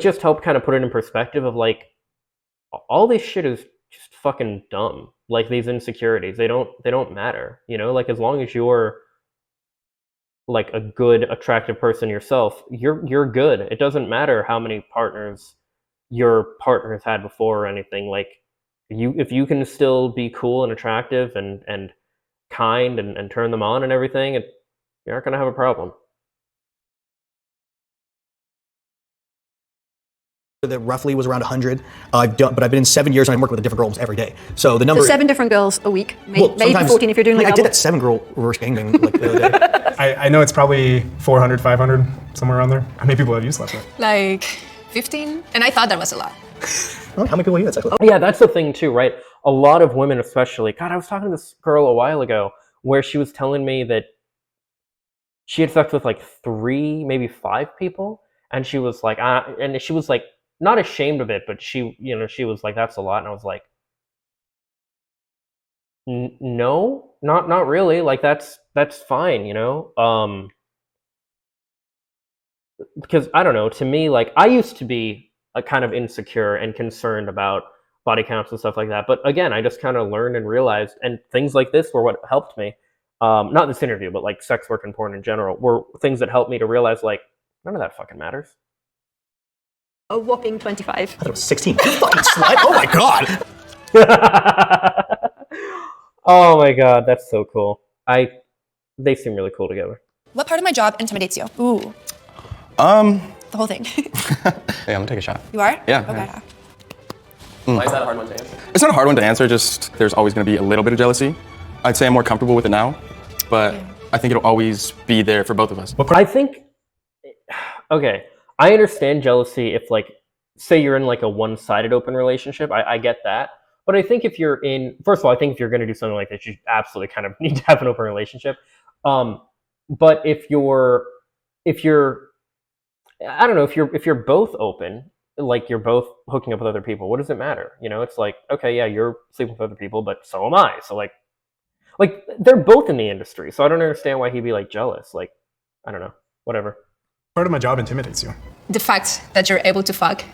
just helped kind of put it in perspective of like, all this shit is just fucking dumb. Like, these insecurities, they don't matter, you know? Like, as long as you're like a good, attractive person yourself, you're good. It doesn't matter how many partners your partner has had before or anything. Like, if you can still be cool and attractive and kind and turn them on and everything, you're not gonna have a problem. That roughly was around 100. But I've been in 7 years and I'm working with a different girl almost every day. So the number. So 7 different girls a week, maybe sometimes- 14 if you're doing like I did double. that 7-girl reverse gangbang like the other day. I know it's probably 400, 500, somewhere around there. How many people have you slept with? Like 15? And I thought that was a lot. Well, how many people are you? That's Yeah, that's the thing too, right? A lot of women, especially. God, I was talking to this girl a while ago where she was telling me that she had sex with like 3, maybe 5 people, and she was like, and she was like not ashamed of it, but she, you know, she was like, that's a lot, and I was like, no, not really. Like that's fine, you know. Because I don't know. To me, like I used to be a kind of insecure and concerned about body counts and stuff like that. But again, I just kind of learned and realized, and things like this were what helped me. Not this interview, but like sex work and porn in general were things that helped me to realize like none of that fucking matters. A whopping 25. I thought it was 16. You fucking slut. Oh my god. Oh my god, that's so cool. They seem really cool together. What part of my job intimidates you? Ooh, Um, the whole thing. yeah, I'm gonna take a shot. You are? Yeah. Okay. Why is that a hard one to answer? It's not a hard one to answer, just there's always gonna be a little bit of jealousy. I'd say I'm more comfortable with it now, but I think it'll always be there for both of us. I think, okay, I understand jealousy if like, say you're in like a one-sided open relationship, I get that. But I think if you're in, first of all, I think if you're gonna do something like this, you absolutely kind of need to have an open relationship. But if you're, I don't know, if you're both open, like you're both hooking up with other people, what does it matter? You know, it's like, okay, yeah, you're sleeping with other people, but so am I. So like they're both in the industry, so I don't understand why he'd be like jealous. Like, I don't know, whatever. Part of my job intimidates you. The fact that you're able to fuck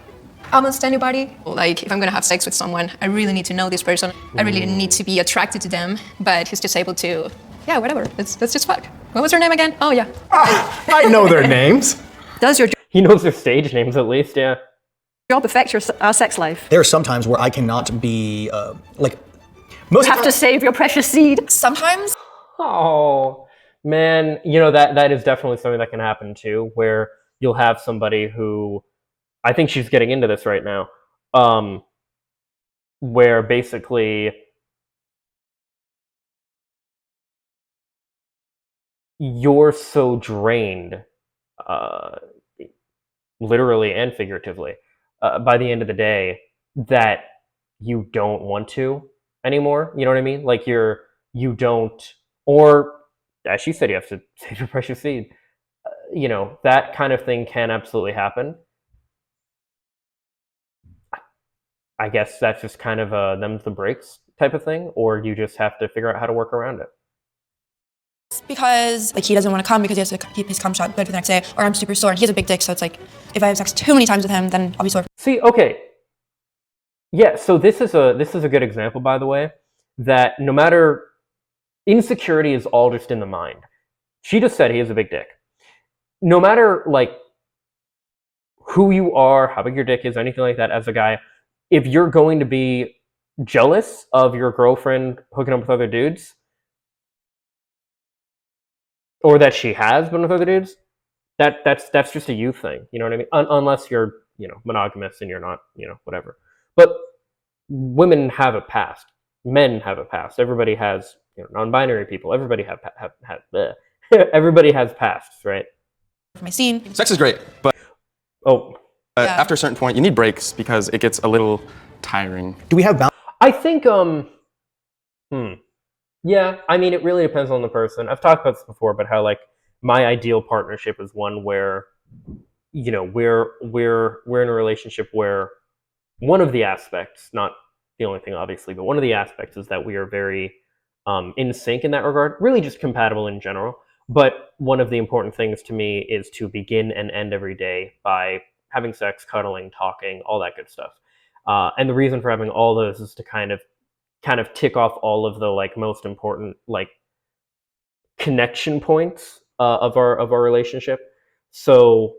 almost anybody. Like, if I'm gonna have sex with someone, I really need to know this person. I really need to be attracted to them, but he's just able to, yeah, whatever, let's just fuck. What was her name again? Oh, yeah. I know their names. Does your He knows their stage names at least, yeah. job affect your sex life? There are some times where I cannot be like You have to save your precious seed. Sometimes. Oh, man, you know, that is definitely something that can happen too, where you'll have somebody who, I think she's getting into this right now, where basically you're so drained, literally and figuratively, by the end of the day, that you don't want to anymore. You know what I mean? Like you don't, or as she said, you have to save your precious seed. You know, that kind of thing can absolutely happen. I guess that's just kind of a them's the breaks type of thing, or you just have to figure out how to work around it. Because like he doesn't want to come because he has to keep his cum shot good for the next day, or I'm super sore and he has a big dick, so it's like if I have sex too many times with him, then I'll be sore. See, okay, yeah. So this is a good example, by the way, that no matter, insecurity is all just in the mind. She just said he has a big dick. No matter like who you are, how big your dick is, anything like that, as a guy, if you're going to be jealous of your girlfriend hooking up with other dudes, or that she has been with other dudes, that's just a you thing. You know what I mean? Unless you're, you know, monogamous and you're not, you know, whatever. But women have a past. Men have a past. Everybody has, you know, non-binary people. Everybody everybody has pasts, right? For my scene. Sex is great, but after a certain point, you need breaks because it gets a little tiring. Do we have boundaries? I think, yeah, I mean, it really depends on the person. I've talked about this before, but how like my ideal partnership is one where, you know, we're in a relationship where one of the aspects, not the only thing obviously, but one of the aspects is that we are very in sync in that regard, really just compatible in general. But one of the important things to me is to begin and end every day by having sex, cuddling, talking, all that good stuff. And the reason for having all those is to kind of tick off all of the like most important like connection points of our relationship. So,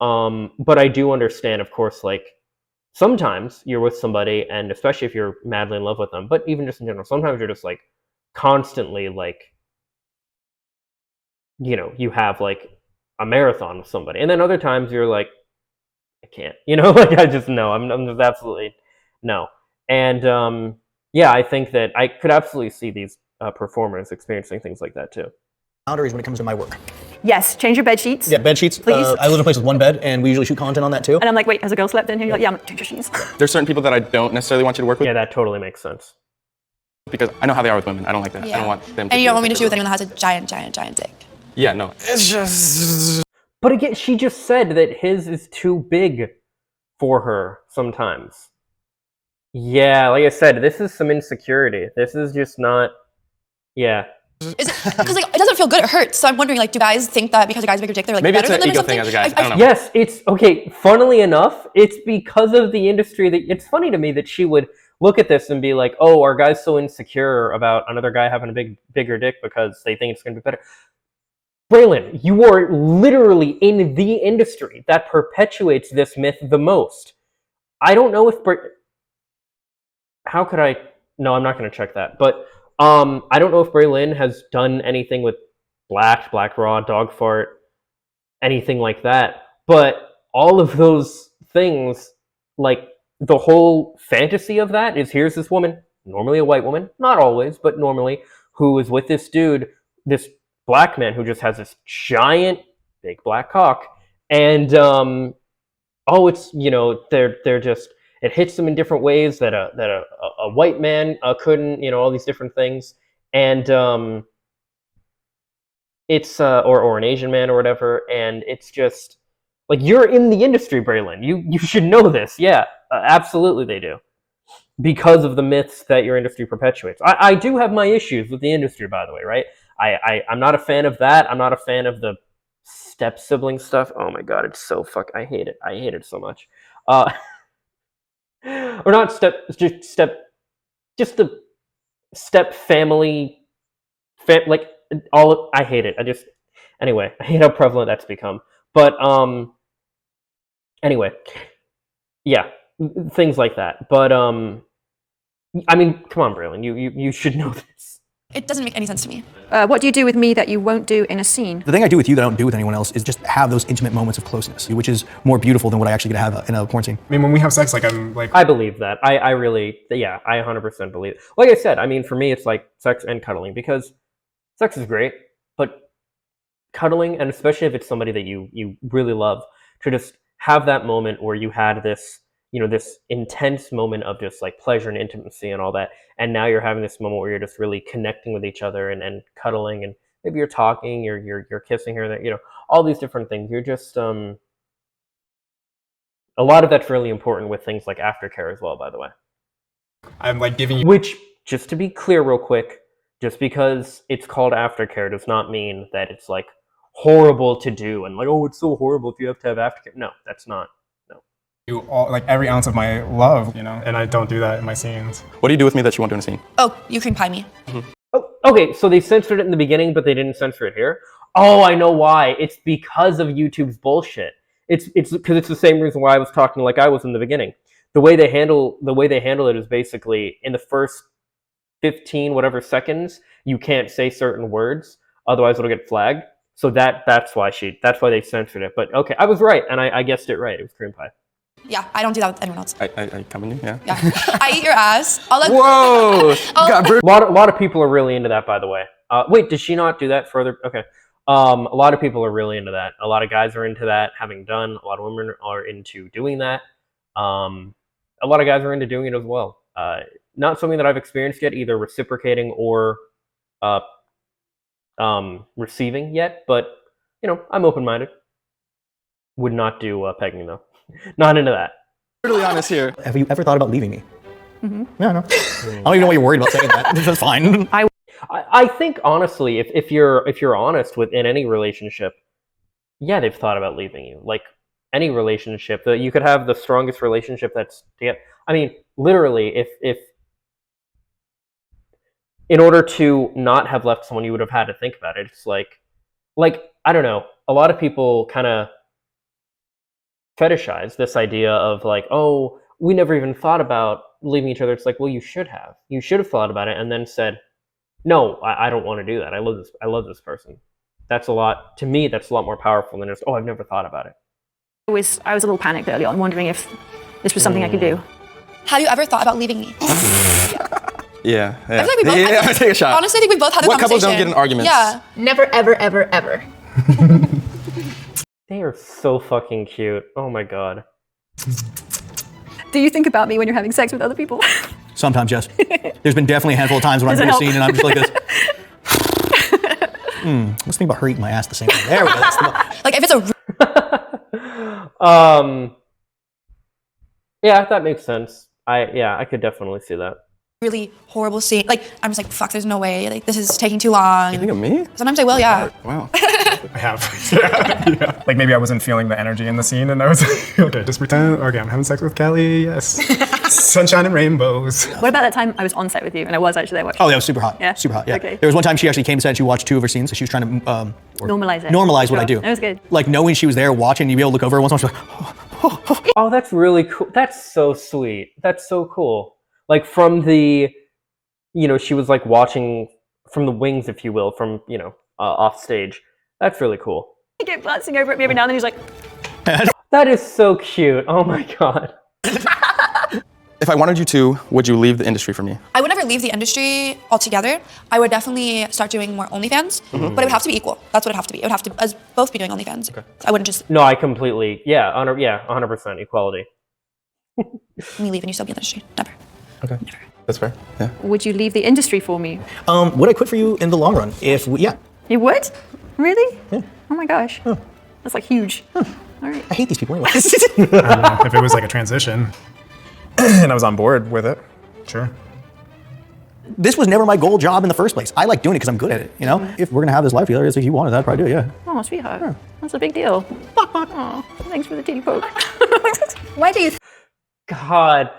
but I do understand, of course, like sometimes you're with somebody, and especially if you're madly in love with them, but even just in general, sometimes you're just like constantly like, you know, you have like a marathon with somebody, and then other times you're like, I can't, you know, like I just no, I'm just absolutely no. And yeah, I think that I could absolutely see these performers experiencing things like that too. Boundaries when it comes to my work. Yes, change your bed sheets. Yeah, bed sheets. Please. I live in a place with one bed, and we usually shoot content on that too. And I'm like, wait, has a girl slept in here? You're like, yeah, I'm change your sheets. There's certain people that I don't necessarily want you to work with. Yeah, that totally makes sense. because I know how they are with women. I don't like that. I Yeah. don't want them. And you don't want me to feel shoot with anyone that has a giant, giant, giant dick. Yeah, no. It's just. But again, she just said that his is too big for her sometimes. Yeah, like I said, this is some insecurity. This is just not. Yeah. Is it because like it doesn't feel good? It hurts. So I'm wondering, like, do guys think that because a guy's a bigger dick, they're like Maybe it's better an than them or ego something? thing as a guy. I don't know. Yes, it's okay. Funnily enough, it's because of the industry that it's funny to me that she would look at this and be like, "Oh, are guys so insecure about another guy having a bigger dick because they think it's going to be better?" Braylon, you are literally in the industry that perpetuates this myth the most. I don't know if how could I? No, I'm not going to check that. But I don't know if Braylon has done anything with Black Raw, Dog Fart, anything like that. But all of those things, like the whole fantasy of that is here's this woman, normally a white woman, not always, but normally, who is with this dude, this black man who just has this giant, big black cock, and it's they're just it hits them in different ways that a white man couldn't, all these different things, and it's or an Asian man or whatever, and it's just like you're in the industry, Braylon. You should know this. Yeah, absolutely they do, because of the myths that your industry perpetuates. I do have my issues with the industry, by the way, right? I'm not a fan of that. I'm not a fan of the step sibling stuff. Oh my god, it's so I hate it. I hate it so much. Or not just the step family, like all. I hate it. Anyway, I hate how prevalent that's become. But anyway, yeah, things like that. But I mean, come on, Braylon, you should know this. It doesn't make any sense to me. What do you do with me that you won't do in a scene? The thing I do with you that I don't do with anyone else is just have those intimate moments of closeness, which is more beautiful than what I actually get to have in a porn scene. I mean, when we have sex, like I'm like. I believe that. I really, yeah, I 100% believe it. Like I said, I mean, for me, it's like sex and cuddling, because sex is great, but cuddling, and especially if it's somebody that you really love, to just have that moment where you had this, this intense moment of just like pleasure and intimacy and all that, and now you're having this moment where you're just really connecting with each other and cuddling, and maybe you're talking, you're kissing her, that all these different things. You're just a lot of that's really important with things like aftercare as well, by the way. I'm like giving you. Which, just to be clear real quick, just because it's called aftercare does not mean that it's like horrible to do and like, oh, it's so horrible if you have to have aftercare. No, that's not. You all, like every ounce of my love, and I don't do that in my scenes. What do you do with me that you won't do in a scene? Oh, you cream pie me. Oh, okay, so they censored it in the beginning, but they didn't censor it here. Oh, I know why. It's because of YouTube's bullshit. It's because it's the same reason why I was talking like I was in the beginning. The way they handle it is basically in the first 15 whatever seconds you can't say certain words, otherwise it'll get flagged. So that's why they censored it. But okay, I was right, and I guessed it right. It was cream pie. Yeah, I don't do that with anyone else. I come in you, yeah. Yeah, I eat your ass. I'll let. Whoa! A lot of people are really into that, by the way. Wait, did she not do that further? Okay. A lot of people are really into that. A lot of guys are into that, having done. A lot of women are into doing that. A lot of guys are into doing it as well. Not something that I've experienced yet, either reciprocating or receiving yet, but I'm open-minded. Would not do pegging though. Not into that. Brutally honest here. Have you ever thought about leaving me? Mm-hmm. Yeah, no. I don't even know why you're worried about saying that. That's fine. I think honestly, if you're honest in any relationship, yeah, they've thought about leaving you. Like any relationship, that you could have the strongest relationship that's together. I mean, literally, if in order to not have left someone, you would have had to think about it. It's like I don't know. A lot of people kind of fetishize this idea of like, oh, we never even thought about leaving each other. It's like, well, you should have. You should have thought about it and then said, no, I don't want to do that. I love this person. That's a lot, to me, that's a lot more powerful than just, oh, I've never thought about it. I was a little panicked early on, wondering if this was something I could do. Have you ever thought about leaving me? Yeah. I feel like we both. Yeah, take a shot. Honestly, I think we both had the What conversation. couples don't get in arguments? Yeah. Never, ever, ever, ever. They are so fucking cute. Oh my god. Do you think about me when you're having sex with other people? Sometimes, yes. There's been definitely a handful of times when I'm in a scene and I'm just like this. Let's think about her eating my ass the same way. There we go. Like if it's a Yeah, that makes sense. I could definitely see that. really horrible scene, like I'm just like, fuck, there's no way. Like this is taking too long. You think of me? Sometimes I will, yeah. Wow. I have. Yeah. Like maybe I wasn't feeling the energy in the scene and I was like, okay, just pretend, okay, I'm having sex with Kelly, yes. Sunshine and rainbows. What about that time I was on set with you and I was actually there watching? Oh, that was super hot. Yeah? Super hot, yeah. Okay. There was one time she actually came to set and she watched 2 of her scenes. So she was trying to Normalize it. Normalize what I do. That was good. Like knowing she was there watching, you'd be able to look over her once in a while, she's like, Oh, that's really cool. That's so sweet. That's so cool. Like from the, she was like watching from the wings, if you will, from, off stage. That's really cool. He kept glancing over at me every now and then. He's like, That is so cute. Oh my God. If I wanted you to, would you leave the industry for me? I would never leave the industry altogether. I would definitely start doing more OnlyFans, but it would have to be equal. That's what it would have to be. It would have to us both be doing OnlyFans. Okay. I wouldn't just No, I completely, 100% equality. me leave and you still be in the industry. Never. Okay. That's fair. Yeah. would you leave the industry for me? would I quit for you in the long run? Yeah. You would? Really? Yeah. Oh my gosh. That's like huge. All right. I hate these people anyway. I don't know, if it was like a transition and I was on board with it, sure. This was never my goal job in the first place. I like doing it because I'm good at it, If we're gonna have this life together, if you wanted that, I'd probably do it, yeah. Oh, sweetheart. That's a big deal. Oh, thanks for the titty poke. Why do you God,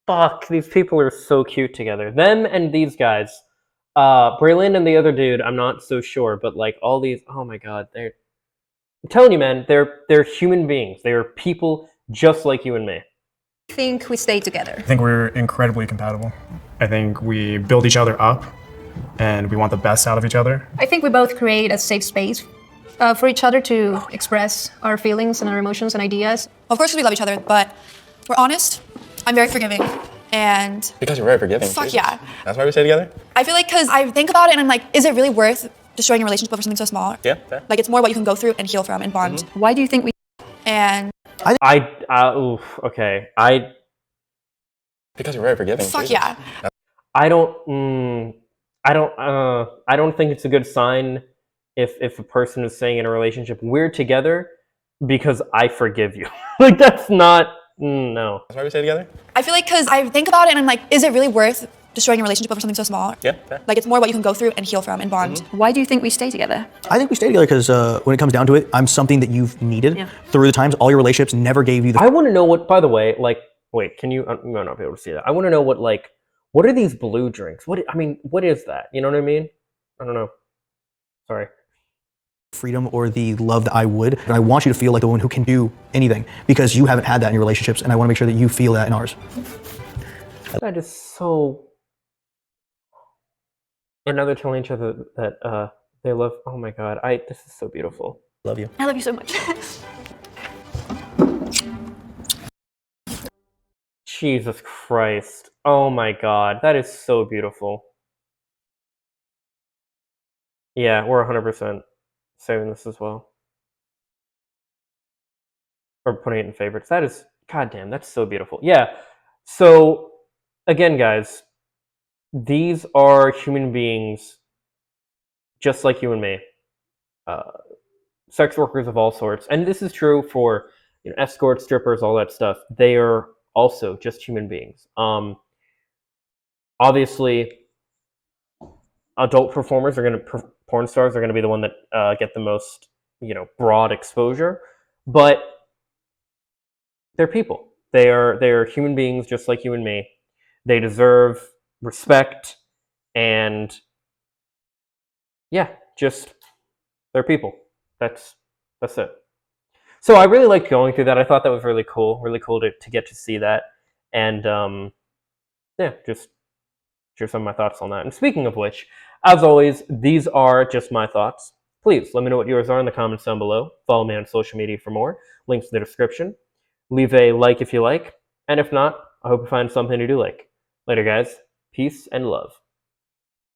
fuck, these people are so cute together. Them and these guys. Braylon and the other dude, I'm not so sure, but like all these, oh my God, I'm telling you, man, they're human beings. They are people just like you and me. think we stay together? I think we're incredibly compatible. I think we build each other up and we want the best out of each other. I think we both create a safe space for each other to express our feelings and our emotions and ideas. Of course we love each other, but we're honest. I'm very forgiving. And Because you're very forgiving. fuck Jesus. yeah. That's why we stay together? I feel like because I think about it and I'm like, is it really worth destroying a relationship over something so small? Yeah, fair. Like it's more what you can go through and heal from and bond. Why do you think we... And Okay. Because you're very forgiving. fuck Jesus. yeah. I don't think it's a good sign if a person is saying in a relationship, we're together because I forgive you. Like that's not, no. That's why we stay together? I feel like because I think about it and I'm like, is it really worth destroying a relationship over something so small? Yeah, fair. Like it's more what you can go through and heal from and bond. Why do you think we stay together? I think we stay together because when it comes down to it, I'm something that you've needed through the times. All your relationships never gave you the. I want to know what, by the way, like, wait, can you might not be able to see that. I want to know what are these blue drinks? What is that? You know what I mean? I don't know. Sorry. freedom or the love that I would. And I want you to feel like the one who can do anything because you haven't had that in your relationships. And I want to make sure that you feel that in ours. That is so. And now they're telling each other that they love. Oh my God! This is so beautiful. Love you. I love you so much. Jesus Christ! Oh my God! That is so beautiful. Yeah, we're 100% saving this as well, or putting it in favorites. That is, goddamn, that's so beautiful. Yeah. So again, guys, these are human beings just like you and me. Sex workers of all sorts. And this is true for escorts, strippers, all that stuff. They are also just human beings. Obviously, adult performers are going to, porn stars are going to be the one that get the most, broad exposure. But they're people. They are human beings just like you and me. They deserve respect, and yeah, just they're people. That's it. So I really liked going through that. I thought that was really cool to get to see that, and yeah, just share some of my thoughts on that. And speaking of which, as always, these are just my thoughts. Please let me know what yours are in the comments down below. Follow me on social media for more. Links in the description. Leave a like if you like, and if not, I hope you find something you do like. Later, guys. Peace and love.